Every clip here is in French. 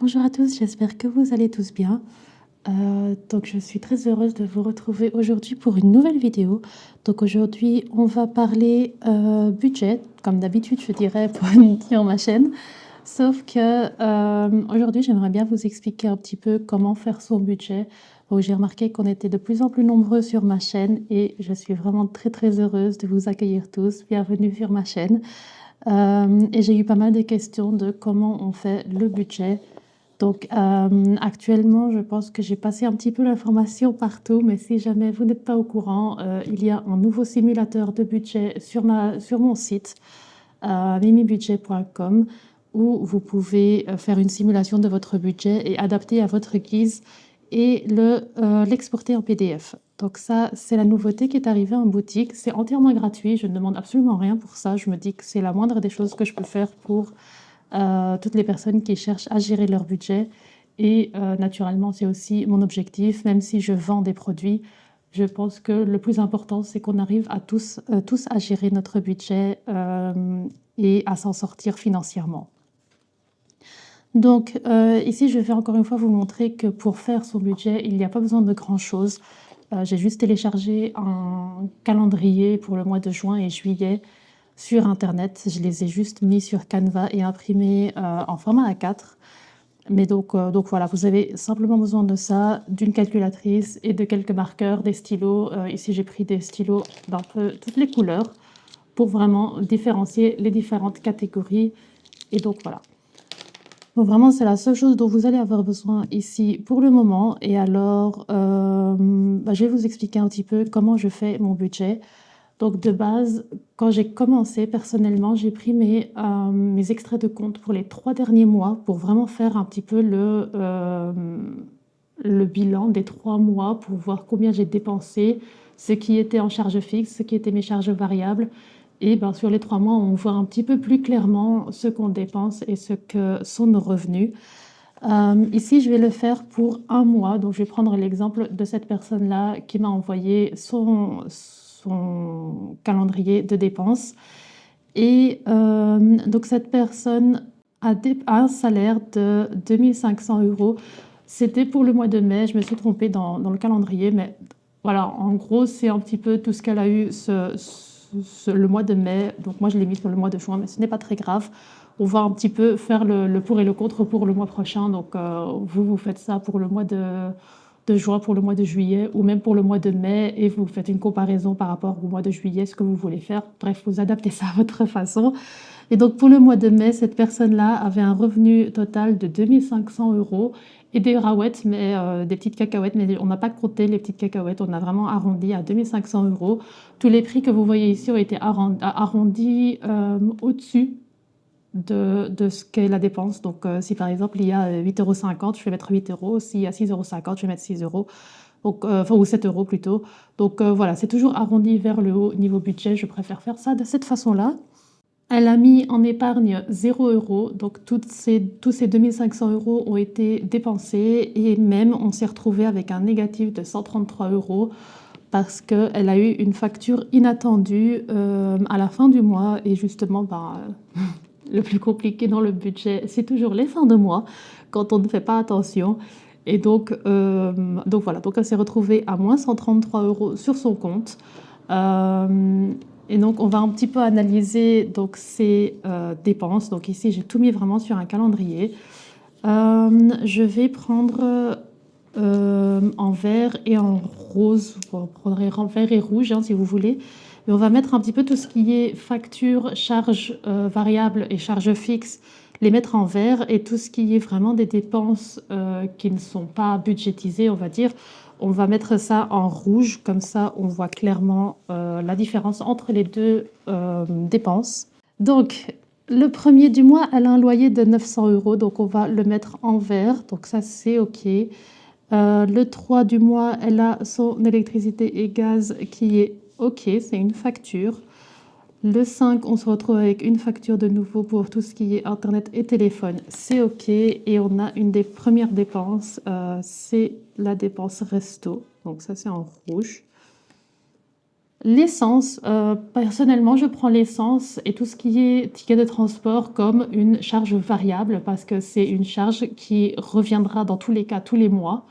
Bonjour à tous, j'espère que vous allez tous bien. Donc je suis très heureuse de vous retrouver aujourd'hui pour une nouvelle vidéo. Donc aujourd'hui, on va parler budget, comme d'habitude je dirais pour sur ma chaîne. Sauf que aujourd'hui, j'aimerais bien vous expliquer un petit peu comment faire son budget. Donc j'ai remarqué qu'on était de plus en plus nombreux sur ma chaîne et je suis vraiment très heureuse de vous accueillir tous. Bienvenue sur ma chaîne. Et j'ai eu pas mal de questions de comment on fait le budget. Donc, actuellement, je pense que j'ai passé un petit peu l'information partout, mais si jamais vous n'êtes pas au courant, il y a un nouveau simulateur de budget sur mon site, mimibudget.com, où vous pouvez faire une simulation de votre budget et adapter à votre guise et l'exporter en PDF. Donc ça, c'est la nouveauté qui est arrivée en boutique. C'est entièrement gratuit, je ne demande absolument rien pour ça. Je me dis que c'est la moindre des choses que je peux faire pour toutes les personnes qui cherchent à gérer leur budget. Et naturellement, c'est aussi mon objectif, même si je vends des produits. Je pense que le plus important, c'est qu'on arrive à tous à gérer notre budget et à s'en sortir financièrement. Donc ici, je vais encore une fois vous montrer que pour faire son budget, il n'y a pas besoin de grand-chose. J'ai juste téléchargé un calendrier pour le mois de juin et juillet sur internet. Je les ai juste mis sur Canva et imprimés en format A4. Mais donc voilà, vous avez simplement besoin de ça, d'une calculatrice et de quelques marqueurs, des stylos. Ici, j'ai pris des stylos d'un peu toutes les couleurs pour vraiment différencier les différentes catégories. Et donc voilà. Donc vraiment, c'est la seule chose dont vous allez avoir besoin ici pour le moment. Et alors, je vais vous expliquer un petit peu comment je fais mon budget. Donc de base, quand j'ai commencé personnellement, j'ai pris mes extraits de compte pour les 3 derniers mois pour vraiment faire un petit peu le bilan des 3 mois pour voir combien j'ai dépensé, ce qui était en charge fixe, ce qui était mes charges variables. Et ben, sur les 3 mois, on voit un petit peu plus clairement ce qu'on dépense et ce que sont nos revenus. Ici, je vais le faire pour un mois. Donc, je vais prendre l'exemple de cette personne-là qui m'a envoyé son calendrier de dépenses. Et donc, cette personne a un salaire de 2500 €. C'était pour le mois de mai. Je me suis trompée dans le calendrier, mais voilà, en gros, c'est un petit peu tout ce qu'elle a eu le mois de mai. Donc, moi, je l'ai mis sur le mois de juin, mais ce n'est pas très grave. On va un petit peu faire le pour et le contre pour le mois prochain. Donc, vous faites ça pour le mois de juin, pour le mois de juillet, ou même pour le mois de mai, et vous faites une comparaison par rapport au mois de juillet, ce que vous voulez faire. Bref, vous adaptez ça à votre façon. Et donc, pour le mois de mai, cette personne-là avait un revenu total de 2500 € et des raouettes, mais des petites cacahuètes, mais on n'a pas compté les petites cacahuètes, on a vraiment arrondi à 2500 €. Tous les prix que vous voyez ici ont été arrondis au-dessus de ce qu'est la dépense. Donc, si par exemple il y a 8,50 €, je vais mettre 8 €. S'il y a 6,50 €, je vais mettre 6 €. Donc, enfin, ou 7 € plutôt. Donc, voilà, c'est toujours arrondi vers le haut niveau budget. Je préfère faire ça de cette façon-là. Elle a mis en épargne 0 €. Donc, tous ces 2500 € ont été dépensés et même on s'est retrouvé avec un négatif de 133 € parce qu'elle a eu une facture inattendue à la fin du mois. Et justement, le plus compliqué dans le budget, c'est toujours les fins de mois, quand on ne fait pas attention. Et donc voilà, donc elle s'est retrouvée à moins 133 € sur son compte. Et donc on va un petit peu analyser donc, ses dépenses. Donc ici, j'ai tout mis vraiment sur un calendrier. Je vais prendre en vert et en rose, vous prendrez en vert et rouge si vous voulez. Mais on va mettre un petit peu tout ce qui est facture, charge variable et charge fixe, les mettre en vert, et tout ce qui est vraiment des dépenses qui ne sont pas budgétisées, on va dire, on va mettre ça en rouge. Comme ça, on voit clairement la différence entre les deux dépenses. Donc, le premier du mois, elle a un loyer de 900 €, donc on va le mettre en vert. Donc ça, c'est OK. Le 3 du mois, elle a son électricité et gaz qui est OK, c'est une facture. Le 5, on se retrouve avec une facture de nouveau pour tout ce qui est internet et téléphone, c'est OK. Et on a une des premières dépenses, c'est la dépense resto. Donc ça, c'est en rouge. L'essence, personnellement, je prends l'essence et tout ce qui est ticket de transport comme une charge variable parce que c'est une charge qui reviendra dans tous les cas tous les mois,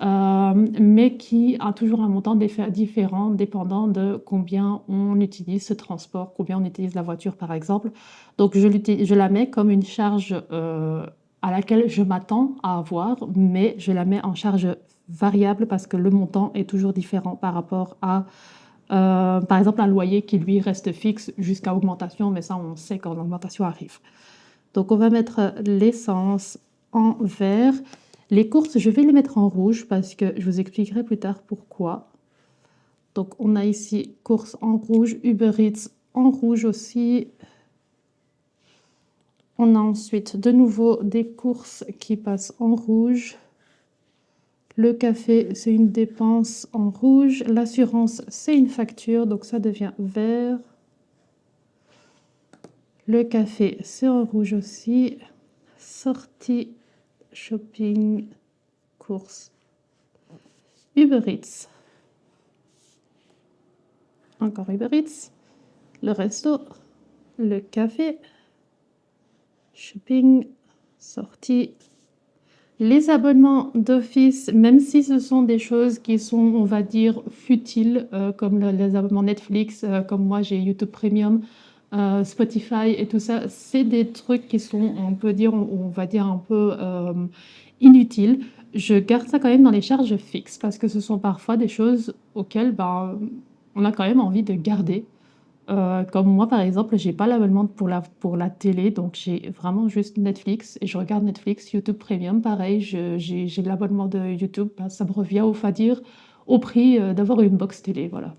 mais qui a toujours un montant différent dépendant de combien on utilise ce transport, combien on utilise la voiture par exemple. Donc je la mets comme une charge à laquelle je m'attends à avoir, mais je la mets en charge variable parce que le montant est toujours différent par rapport à par exemple, un loyer qui lui reste fixe jusqu'à augmentation, mais ça, on sait quand l'augmentation arrive. Donc, on va mettre l'essence en vert. Les courses, je vais les mettre en rouge parce que je vous expliquerai plus tard pourquoi. Donc, on a ici courses en rouge, Uber Eats en rouge aussi. On a ensuite de nouveau des courses qui passent en rouge. Le café, c'est une dépense en rouge. L'assurance, c'est une facture, donc ça devient vert. Le café, c'est en rouge aussi. Sortie, shopping, courses. Uber Eats. Encore Uber Eats. Le resto, le café, shopping, sortie. Les abonnements d'office, même si ce sont des choses qui sont, on va dire, futiles, comme les abonnements Netflix, comme moi j'ai YouTube Premium, Spotify et tout ça, c'est des trucs qui sont, on va dire un peu inutiles. Je garde ça quand même dans les charges fixes parce que ce sont parfois des choses auxquelles on a quand même envie de garder. Comme moi, par exemple, j'ai pas l'abonnement pour la télé, donc j'ai vraiment juste Netflix et je regarde Netflix, YouTube Premium, pareil, j'ai l'abonnement de YouTube, ça me revient au prix d'avoir une box télé, voilà.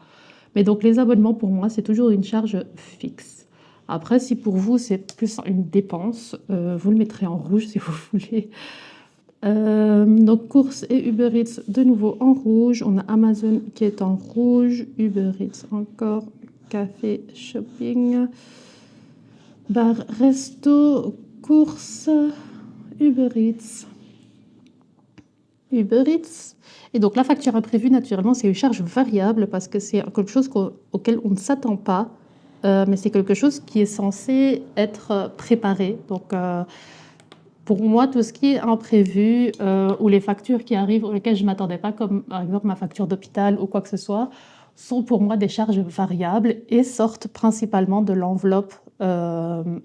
Mais donc les abonnements pour moi, c'est toujours une charge fixe. Après, si pour vous c'est plus une dépense, vous le mettrez en rouge si vous voulez. Donc courses et Uber Eats de nouveau en rouge. On a Amazon qui est en rouge, Uber Eats encore, café, shopping, bar, resto, courses, Uber Eats, Uber Eats. Et donc la facture imprévue, naturellement, c'est une charge variable parce que c'est quelque chose auquel on ne s'attend pas, mais c'est quelque chose qui est censé être préparé. Donc pour moi, tout ce qui est imprévu ou les factures qui arrivent auxquelles je ne m'attendais pas, comme par exemple ma facture d'hôpital ou quoi que ce soit, sont pour moi des charges variables et sortent principalement de l'enveloppe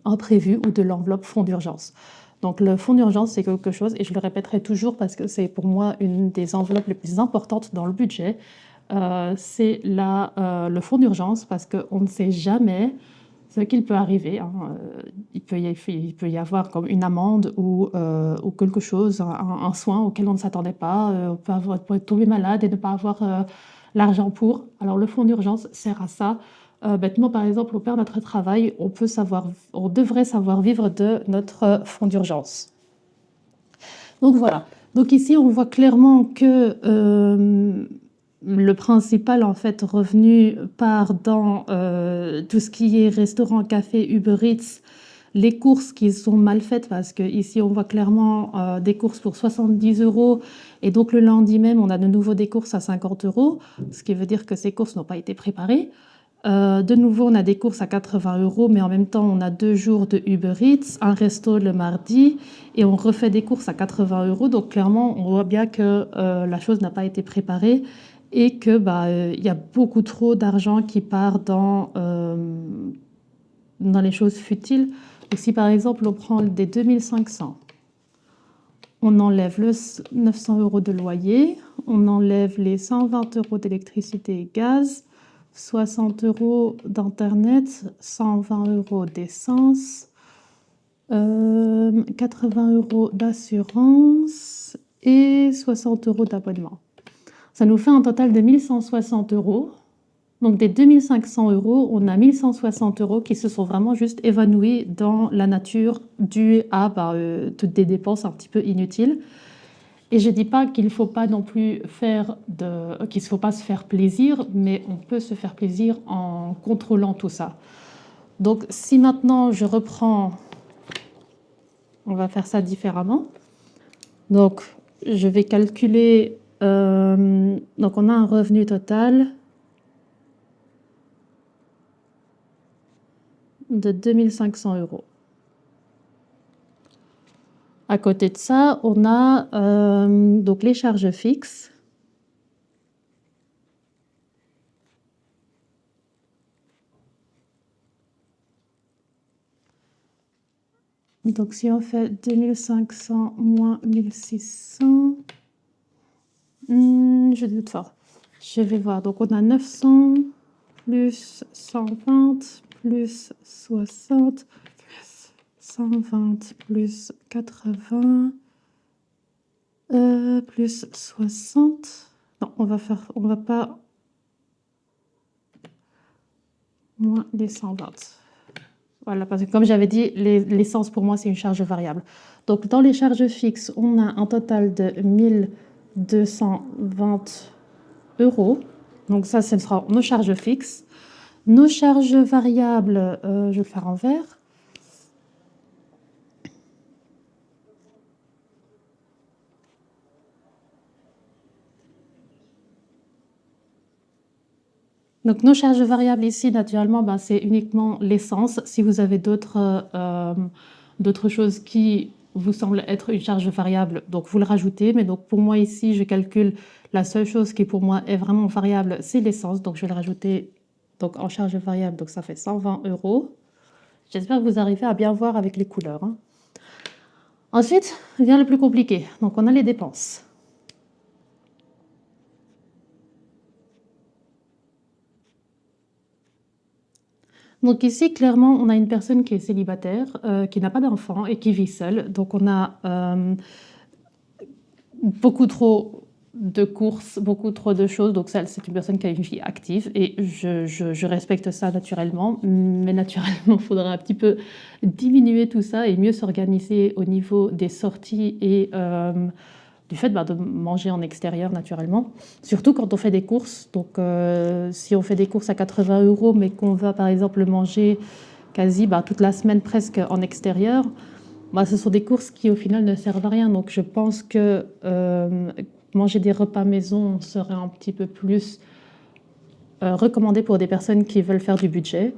imprévue ou de l'enveloppe fonds d'urgence. Donc le fonds d'urgence, c'est quelque chose, et je le répéterai toujours parce que c'est pour moi une des enveloppes les plus importantes dans le budget, c'est le fonds d'urgence parce qu'on ne sait jamais ce qu'il peut arriver. Il peut y avoir comme une amende ou quelque chose, un soin auquel on ne s'attendait pas. On peut être tombé malade et ne pas avoir l'argent pour. Alors le fonds d'urgence sert à ça. Bêtement, par exemple, on perd notre travail, on devrait savoir vivre de notre fonds d'urgence. Donc voilà. Donc ici, on voit clairement que le principal en fait revenu part dans tout ce qui est restaurant, café, Uber Eats, les courses qui sont mal faites parce que ici on voit clairement des courses pour 70 € et donc le lundi même on a de nouveau des courses à 50 €, ce qui veut dire que ces courses n'ont pas été préparées. De nouveau, on a des courses à 80 €, mais en même temps, on a 2 jours de Uber Eats, un resto le mardi, et on refait des courses à 80 €. Donc clairement, on voit bien que la chose n'a pas été préparée et que il y a beaucoup trop d'argent qui part dans les choses futiles. Donc, si par exemple, on prend des 2500, on enlève le 900 € de loyer, on enlève les 120 € d'électricité et gaz, 60 € d'internet, 120 € d'essence, 80 € d'assurance et 60 € d'abonnement. Ça nous fait un total de 1160 €. Donc des 2500 €, on a 1160 € qui se sont vraiment juste évanouis dans la nature due à toutes des dépenses un petit peu inutiles. Et je ne dis pas qu'il ne faut pas non plus qu'il ne faut pas se faire plaisir, mais on peut se faire plaisir en contrôlant tout ça. Donc si maintenant je reprends, on va faire ça différemment. Donc je vais calculer, donc on a un revenu total de 2500 euros. À côté de ça, on a donc les charges fixes. Donc si on fait 2500 moins 1600, je doute fort. Je vais voir. Donc on a 900 plus 120 plus 60 plus 120 plus 80 plus 60. Non, on va pas moins les 120. Voilà, parce que comme j'avais dit, l'essence pour moi c'est une charge variable. Donc dans les charges fixes, on a un total de 1220 euros. Donc ça, ce sera nos charges fixes. Nos charges variables, je vais le faire en vert. Donc nos charges variables ici, naturellement, ben, c'est uniquement l'essence. Si vous avez d'autres choses qui vous semblent être une charge variable, donc vous le rajoutez. Mais donc pour moi ici, je calcule la seule chose qui pour moi est vraiment variable, c'est l'essence. Donc je vais le rajouter donc, en charge variable, donc ça fait 120 euros. J'espère que vous arrivez à bien voir avec les couleurs, hein. Ensuite vient le plus compliqué. Donc on a les dépenses. Donc ici, clairement, on a une personne qui est célibataire, qui n'a pas d'enfant et qui vit seule. Donc on a beaucoup trop de courses, beaucoup trop de choses. Donc ça, c'est une personne qui a une vie active et je respecte ça naturellement. Mais naturellement, il faudra un petit peu diminuer tout ça et mieux s'organiser au niveau des sorties et du fait de manger en extérieur naturellement. Surtout quand on fait des courses. Donc si on fait des courses à 80 euros, mais qu'on va par exemple manger quasi toute la semaine presque en extérieur, ce sont des courses qui au final ne servent à rien. Donc je pense que manger des repas maison serait un petit peu plus recommandé pour des personnes qui veulent faire du budget.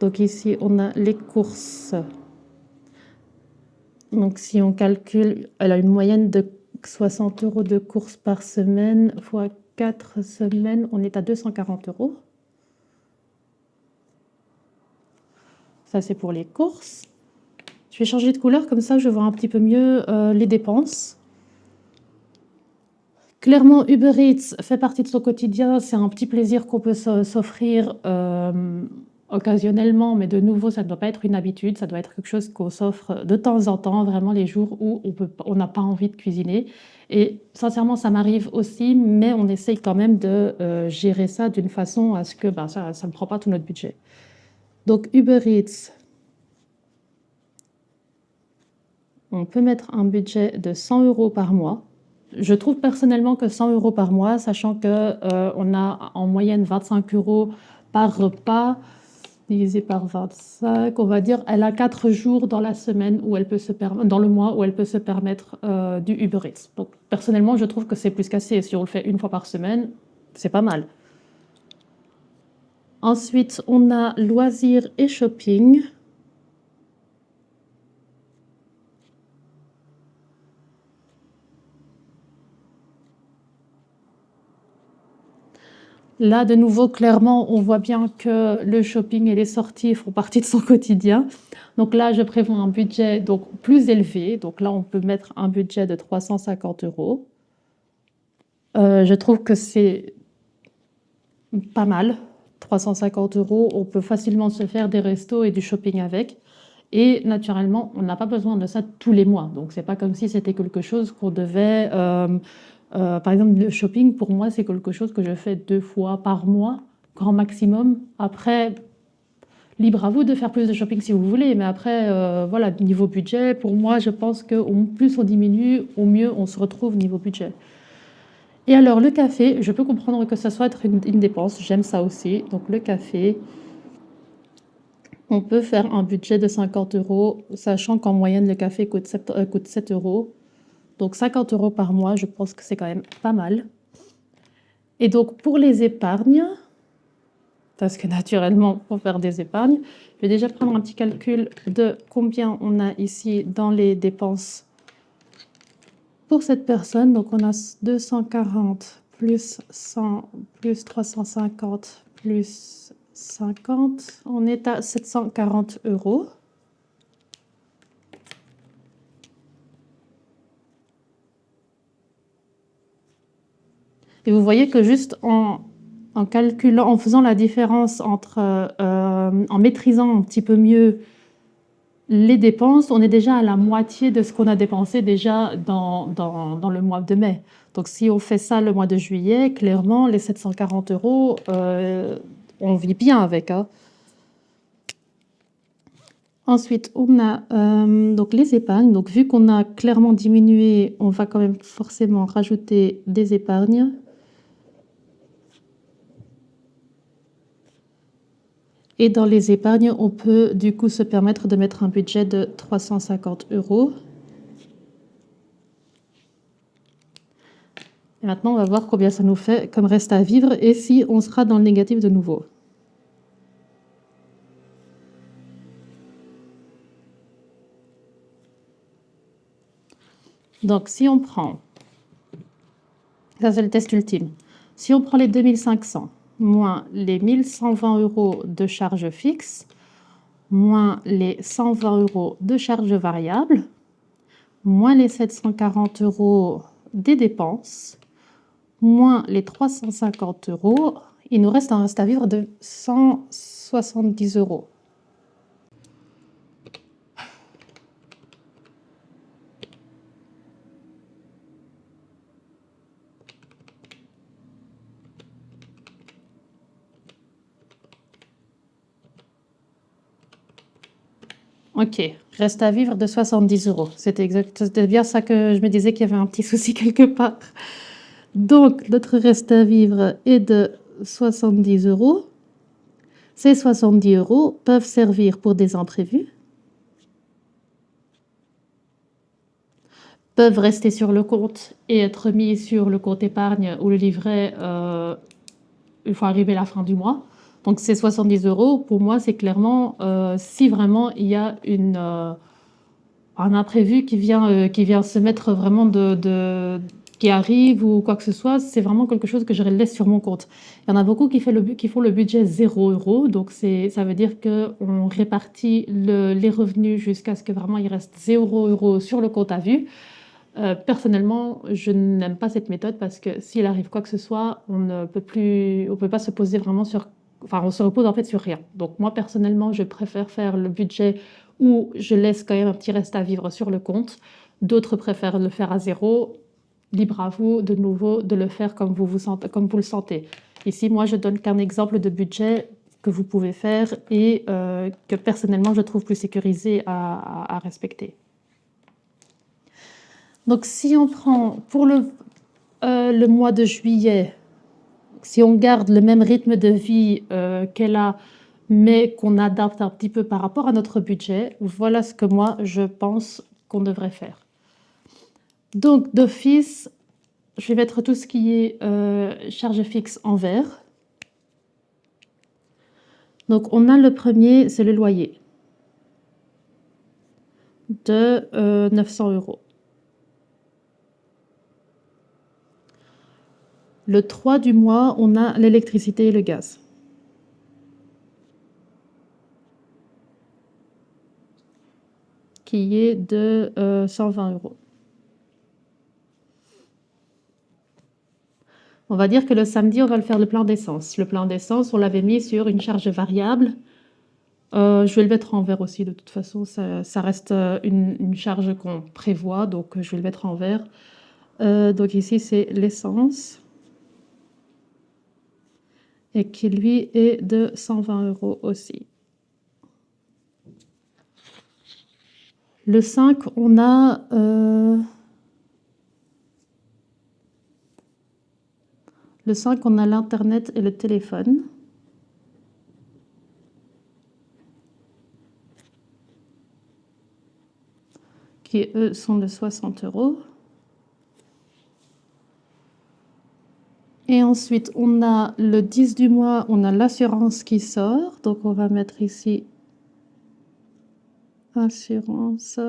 Donc ici on a les courses. Donc si on calcule, elle a une moyenne de 60 euros de courses par semaine fois 4 semaines, on est à 240 euros. Ça c'est pour les courses. Je vais changer de couleur, comme ça je vois un petit peu mieux les dépenses. Clairement, Uber Eats fait partie de son quotidien. C'est un petit plaisir qu'on peut s'offrir occasionnellement, mais de nouveau, ça ne doit pas être une habitude. Ça doit être quelque chose qu'on s'offre de temps en temps, vraiment les jours où on n'a pas envie de cuisiner. Et sincèrement, ça m'arrive aussi, mais on essaye quand même de gérer ça d'une façon à ce que ça ne prend pas tout notre budget. Donc Uber Eats, on peut mettre un budget de 100 euros par mois. Je trouve personnellement que 100 euros par mois, sachant qu'on a en moyenne 25 euros par repas, divisé par 25, on va dire, elle a 4 jours dans la semaine où elle peut dans le mois où elle peut se permettre du Uber Eats. Donc personnellement, je trouve que c'est plus qu'assez. Si on le fait une fois par semaine, c'est pas mal. Ensuite, on a loisirs et shopping. Là, de nouveau, clairement, on voit bien que le shopping et les sorties font partie de son quotidien. Donc là, je prévois un budget donc, plus élevé. Donc là, on peut mettre un budget de 350 euros. Je trouve que c'est pas mal. 350 euros, on peut facilement se faire des restos et du shopping avec. Et naturellement, on n'a pas besoin de ça tous les mois. Donc, c'est pas comme si c'était quelque chose qu'on devait... par exemple, le shopping, pour moi, c'est quelque chose que je fais 2 fois par mois, grand maximum. Après, libre à vous de faire plus de shopping si vous voulez. Mais après, voilà, niveau budget, pour moi, je pense que au plus on diminue, au mieux on se retrouve niveau budget. Et alors, le café, je peux comprendre que ça soit être une dépense. J'aime ça aussi. Donc, le café, on peut faire un budget de 50 euros, sachant qu'en moyenne, le café coûte 7 euros. Donc 50 euros par mois, je pense que c'est quand même pas mal. Et donc pour les épargnes, parce que naturellement, pour faire des épargnes, je vais déjà prendre un petit calcul de combien on a ici dans les dépenses pour cette personne. Donc, on a 240 plus 100 plus 350 plus 50. On est à 740 euros. Et vous voyez que juste en calculant, en faisant la différence entre, en maîtrisant un petit peu mieux les dépenses, on est déjà à la moitié de ce qu'on a dépensé déjà dans le mois de mai. Donc si on fait ça le mois de juillet, clairement, les 740 euros, on vit bien avec, hein. Ensuite, on a donc les épargnes. Donc vu qu'on a clairement diminué, on va quand même forcément rajouter des épargnes. Et dans les épargnes, on peut du coup se permettre de mettre un budget de 350 euros. Et maintenant, on va voir combien ça nous fait comme reste à vivre et si on sera dans le négatif de nouveau. Donc, si on prend, ça c'est le test ultime, si on prend les 2500 moins les 1120 euros de charges fixes, moins les 120 euros de charges variables, moins les 740 euros des dépenses, moins les 350 euros, il nous reste un reste à vivre de 170 euros. Ok, reste à vivre de 70 euros. C'était bien ça que je me disais qu'il y avait un petit souci quelque part. Donc, notre reste à vivre est de 70 euros. Ces 70 euros peuvent servir pour des imprévus, peuvent rester sur le compte et être mis sur le compte épargne ou le livret une fois arrivé à la fin du mois. Donc, ces 70 euros, pour moi, c'est clairement si vraiment il y a un imprévu qui vient se mettre vraiment qui arrive ou quoi que ce soit, c'est vraiment quelque chose que je laisse sur mon compte. Il y en a beaucoup qui font le budget 0 euros, donc ça veut dire qu'on répartit les revenus jusqu'à ce que vraiment il reste 0 euros sur le compte à vue. Personnellement, je n'aime pas cette méthode parce que s'il arrive quoi que ce soit, on ne peut pas se poser vraiment sur, enfin, on se repose en fait sur rien. Donc moi personnellement, je préfère faire le budget où je laisse quand même un petit reste à vivre sur le compte. D'autres préfèrent le faire à zéro. Libre à vous de nouveau de le faire comme comme vous le sentez. Ici, moi, je donne qu'un exemple de budget que vous pouvez faire et que personnellement, je trouve plus sécurisé à respecter. Donc, si on prend pour le mois de juillet, si on garde le même rythme de vie qu'elle a, mais qu'on adapte un petit peu par rapport à notre budget, voilà ce que moi, je pense qu'on devrait faire. Donc, d'office, je vais mettre tout ce qui est charge fixe en vert. Donc, on a le premier, c'est le loyer de 900 euros. Le 3 du mois, on a l'électricité et le gaz. Qui est de 120 euros. On va dire que le samedi, on va le faire le plein d'essence. Le plein d'essence, on l'avait mis sur une charge variable. Je vais le mettre en vert aussi, de toute façon, ça reste une charge qu'on prévoit, donc je vais le mettre en vert. Donc ici, c'est l'essence. Et qui, lui, est de 120 euros aussi. Le 5, on a... le 5, on a l'Internet et le téléphone. Qui, eux, sont de 60 euros. Et ensuite, on a le 10 du mois, on a l'assurance qui sort. Donc, on va mettre ici assurance.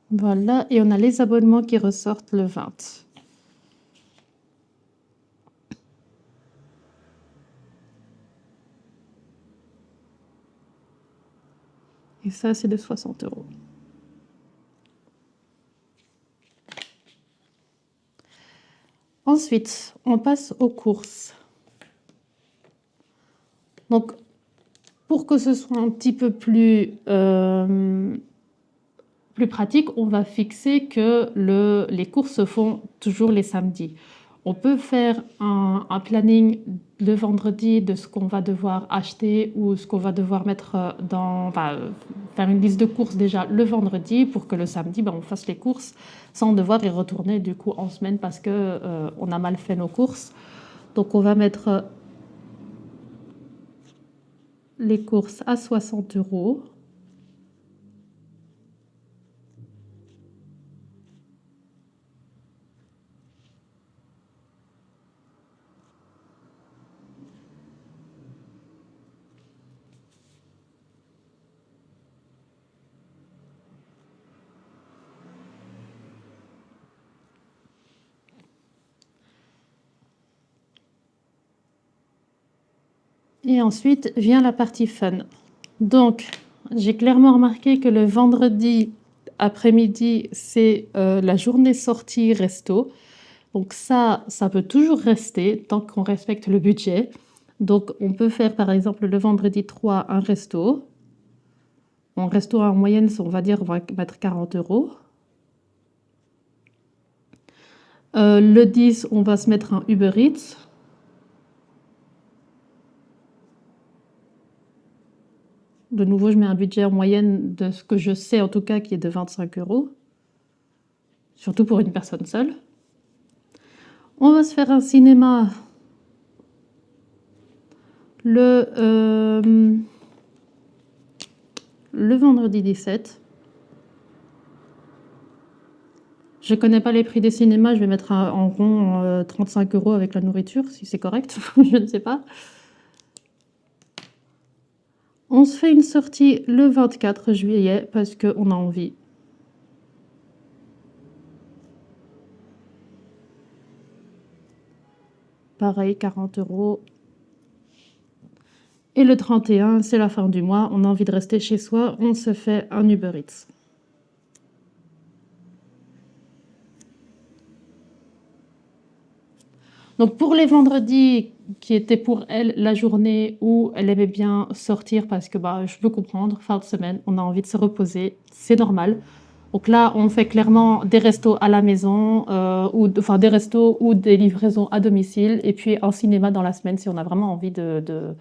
Voilà, et on a les abonnements qui ressortent le 20. Et ça, c'est de 60 euros. Ensuite, on passe aux courses. Donc, pour que ce soit un petit peu plus pratique, on va fixer que les courses se font toujours les samedis. On peut faire un planning le vendredi de ce qu'on va devoir acheter ou ce qu'on va devoir mettre faire une liste de courses déjà le vendredi pour que le samedi, on fasse les courses sans devoir y retourner du coup en semaine parce que on a mal fait nos courses. Donc on va mettre les courses à 60 euros. Et ensuite vient la partie fun. Donc, j'ai clairement remarqué que le vendredi après-midi, c'est la journée sortie resto. Donc ça peut toujours rester tant qu'on respecte le budget. Donc, on peut faire par exemple le vendredi 3 un resto. En resto en moyenne, on va dire, on va mettre 40 euros. Le 10, on va se mettre un Uber Eats. De nouveau, je mets un budget en moyenne de ce que je sais, en tout cas, qui est de 25 euros. Surtout pour une personne seule. On va se faire un cinéma le vendredi 17. Je connais pas les prix des cinémas, je vais mettre en rond 35 euros avec la nourriture, si c'est correct, je ne sais pas. On se fait une sortie le 24 juillet parce qu'on a envie. Pareil, 40 euros. Et le 31, c'est la fin du mois, on a envie de rester chez soi, on se fait un Uber Eats. Donc pour les vendredis qui étaient pour elle la journée où elle aimait bien sortir parce que je peux comprendre, fin de semaine, on a envie de se reposer, c'est normal. Donc là, on fait clairement des restos à la maison, des restos ou des livraisons à domicile, et puis un cinéma dans la semaine si on a vraiment envie de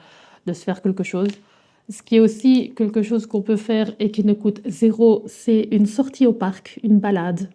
se faire quelque chose. Ce qui est aussi quelque chose qu'on peut faire et qui ne coûte zéro, c'est une sortie au parc, une balade.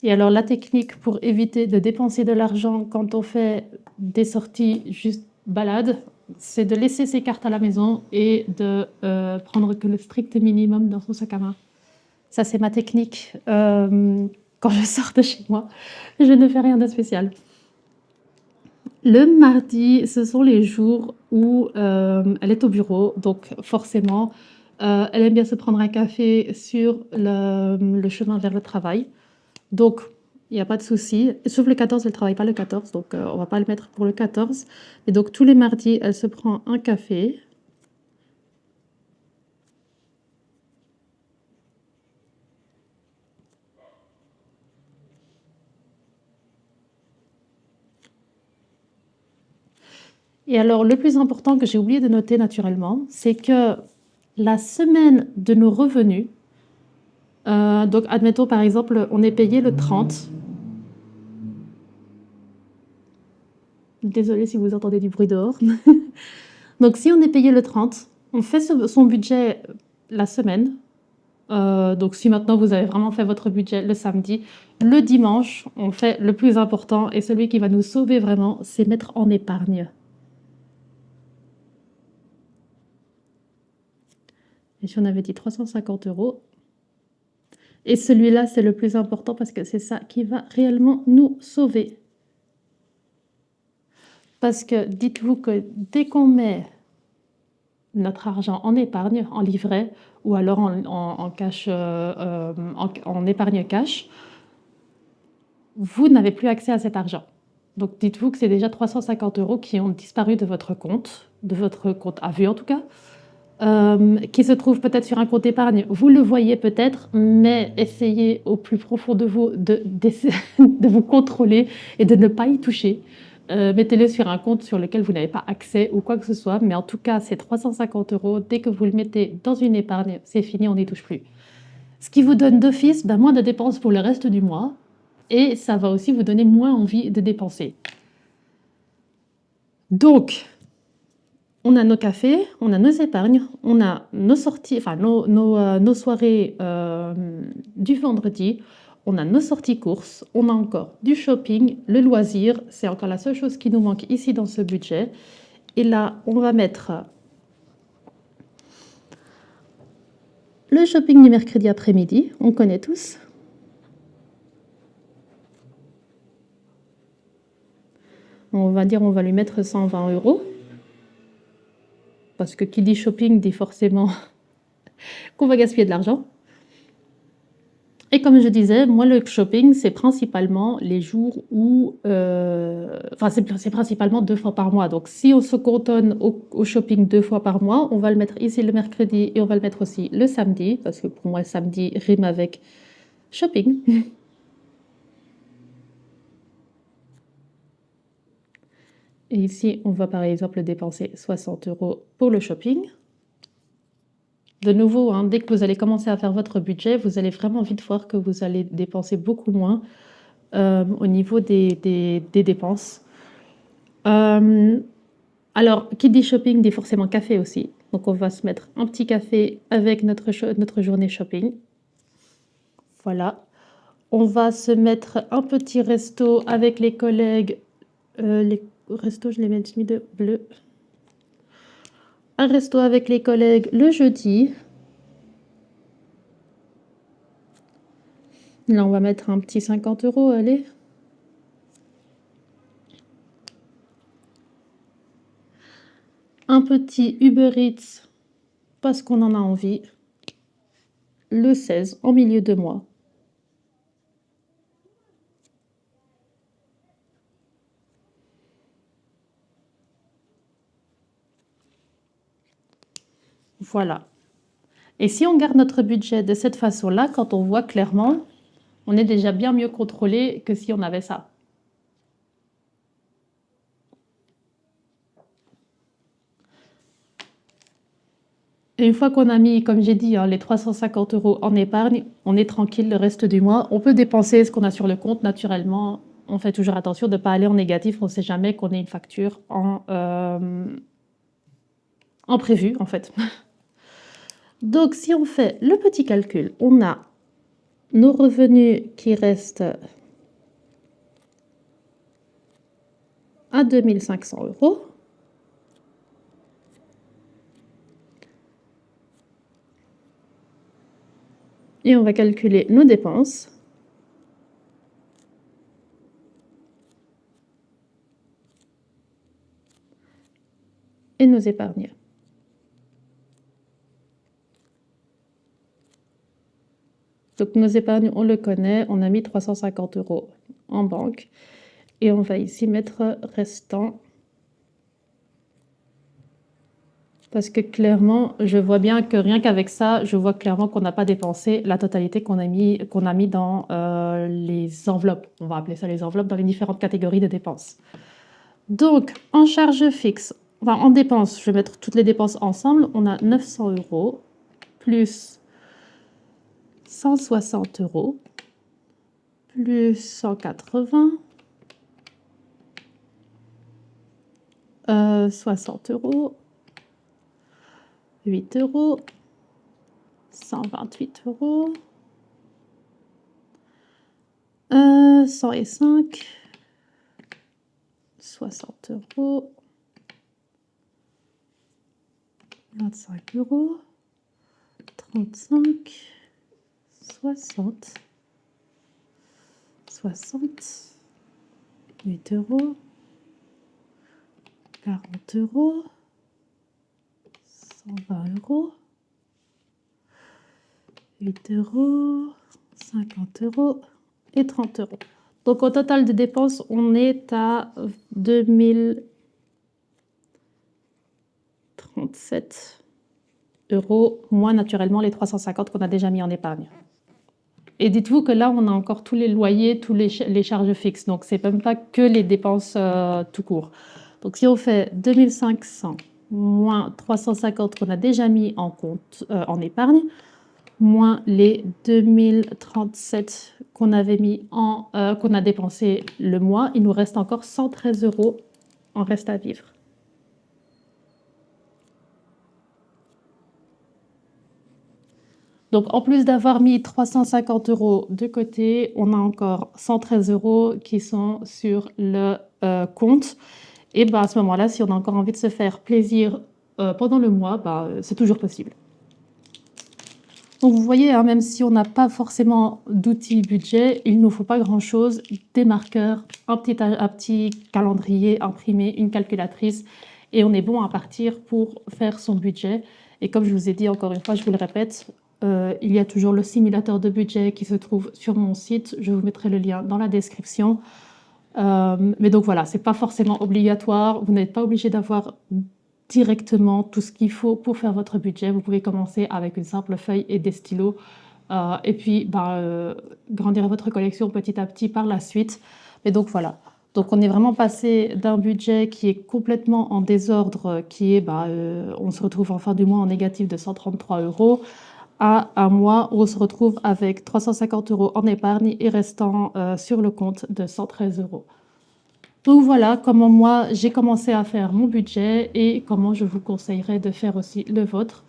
Et alors la technique pour éviter de dépenser de l'argent quand on fait des sorties juste balade, c'est de laisser ses cartes à la maison et de prendre que le strict minimum dans son sac à main. Ça, c'est ma technique quand je sors de chez moi. Je ne fais rien de spécial. Le mardi, ce sont les jours où elle est au bureau, donc forcément, elle aime bien se prendre un café sur le chemin vers le travail. Donc, il n'y a pas de souci. Sauf le 14, elle ne travaille pas le 14, donc on ne va pas le mettre pour le 14. Et donc, tous les mardis, elle se prend un café. Et alors, le plus important que j'ai oublié de noter naturellement, c'est que la semaine de nos revenus, donc admettons par exemple, on est payé le 30. Désolée si vous entendez du bruit dehors. Donc si on est payé le 30, on fait son budget la semaine. Donc si maintenant vous avez vraiment fait votre budget le samedi, le dimanche, on fait le plus important et celui qui va nous sauver vraiment, c'est mettre en épargne. Et si on avait dit 350 €, et celui-là, c'est le plus important parce que c'est ça qui va réellement nous sauver. Parce que dites-vous que dès qu'on met notre argent en épargne, en livret, ou alors en cash, en épargne cash, vous n'avez plus accès à cet argent. Donc dites-vous que c'est déjà 350 € qui ont disparu de votre compte à vue en tout cas, qui se trouvent peut-être sur un compte épargne. Vous le voyez peut-être, mais essayez au plus profond de vous de vous contrôler et de ne pas y toucher. Mettez-le sur un compte sur lequel vous n'avez pas accès ou quoi que ce soit, mais en tout cas, c'est 350 €. Dès que vous le mettez dans une épargne, c'est fini, on n'y touche plus. Ce qui vous donne d'office moins de dépenses pour le reste du mois et ça va aussi vous donner moins envie de dépenser. Donc, on a nos cafés, on a nos épargnes, on a nos sorties, enfin nos soirées du vendredi, on a nos sorties courses, on a encore du shopping, le loisir, c'est encore la seule chose qui nous manque ici dans ce budget. Et là, on va mettre le shopping du mercredi après-midi, on connaît tous. On va dire on va lui mettre 120 €. Parce que qui dit shopping dit forcément qu'on va gaspiller de l'argent. Et comme je disais, moi le shopping, c'est principalement les jours où, enfin c'est principalement 2 fois par mois. Donc si on se cantonne au shopping 2 fois par mois, on va le mettre ici le mercredi et on va le mettre aussi le samedi, parce que pour moi le samedi rime avec shopping. Et ici, on va par exemple dépenser 60 € pour le shopping. De nouveau, hein, dès que vous allez commencer à faire votre budget, vous allez vraiment vite voir que vous allez dépenser beaucoup moins au niveau des dépenses. Alors, qui dit shopping dit forcément café aussi. Donc, on va se mettre un petit café avec notre journée shopping. Voilà. On va se mettre un petit resto avec les collègues. Les restos, je les mets mis de bleu. Un resto avec les collègues le jeudi. Là, on va mettre un petit 50 €, allez. Un petit Uber Eats parce qu'on en a envie. Le 16, en milieu de mois. Voilà. Et si on garde notre budget de cette façon-là, quand on voit clairement, on est déjà bien mieux contrôlé que si on avait ça. Et une fois qu'on a mis, comme j'ai dit, hein, les 350 € en épargne, on est tranquille le reste du mois. On peut dépenser ce qu'on a sur le compte naturellement. On fait toujours attention de ne pas aller en négatif. On ne sait jamais qu'on ait une facture en prévu, en fait. Donc, si on fait le petit calcul, on a nos revenus qui restent à 2 500 €. Et on va calculer nos dépenses. Et nos épargnes. Donc nos épargnes, on le connaît, on a mis 350 € en banque. Et on va ici mettre restant. Parce que clairement, je vois bien que rien qu'avec ça, je vois clairement qu'on n'a pas dépensé la totalité qu'on a mis dans les enveloppes. On va appeler ça les enveloppes dans les différentes catégories de dépenses. Donc, en charge fixe, enfin en dépenses, je vais mettre toutes les dépenses ensemble. On a 900 € plus 160 € plus 180, 60 €, 8 €, 128 €, 105, 60 €, 25 €, 35, 60, 60, 8 €, 40 €, 120 €, 8 €, 50 € et 30 €. Donc au total de dépenses, on est à 2037 €, moins naturellement les 350 qu'on a déjà mis en épargne. Et dites-vous que là, on a encore tous les loyers, tous les charges fixes, donc c'est même pas que les dépenses tout court. Donc si on fait 2500 moins 350 qu'on a déjà mis en compte en épargne, moins les 2037 qu'on avait mis qu'on a dépensé le mois, il nous reste encore 113 € en reste à vivre. Donc en plus d'avoir mis 350 € de côté, on a encore 113 € qui sont sur le compte. Et à ce moment-là, si on a encore envie de se faire plaisir pendant le mois, c'est toujours possible. Donc vous voyez, hein, même si on n'a pas forcément d'outils budget, il ne nous faut pas grand-chose, des marqueurs, un petit calendrier imprimé, une calculatrice, et on est bon à partir pour faire son budget. Et comme je vous ai dit, encore une fois, je vous le répète, il y a toujours le simulateur de budget qui se trouve sur mon site. Je vous mettrai le lien dans la description. Mais donc voilà, c'est pas forcément obligatoire. Vous n'êtes pas obligé d'avoir directement tout ce qu'il faut pour faire votre budget. Vous pouvez commencer avec une simple feuille et des stylos et puis grandir votre collection petit à petit par la suite. Mais donc voilà. Donc on est vraiment passé d'un budget qui est complètement en désordre, qui est, on se retrouve en fin du mois en négatif de 133 €, à un mois où on se retrouve avec 350 € en épargne et restant sur le compte de 113 €. Donc voilà comment moi j'ai commencé à faire mon budget et comment je vous conseillerais de faire aussi le vôtre.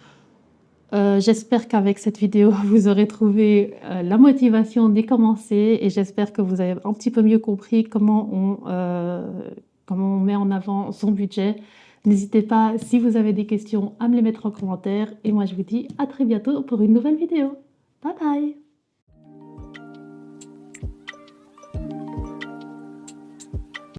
J'espère qu'avec cette vidéo, vous aurez trouvé la motivation d'y commencer et j'espère que vous avez un petit peu mieux compris comment on met en avant son budget. N'hésitez pas, si vous avez des questions, à me les mettre en commentaire et moi je vous dis à très bientôt pour une nouvelle vidéo. Bye bye!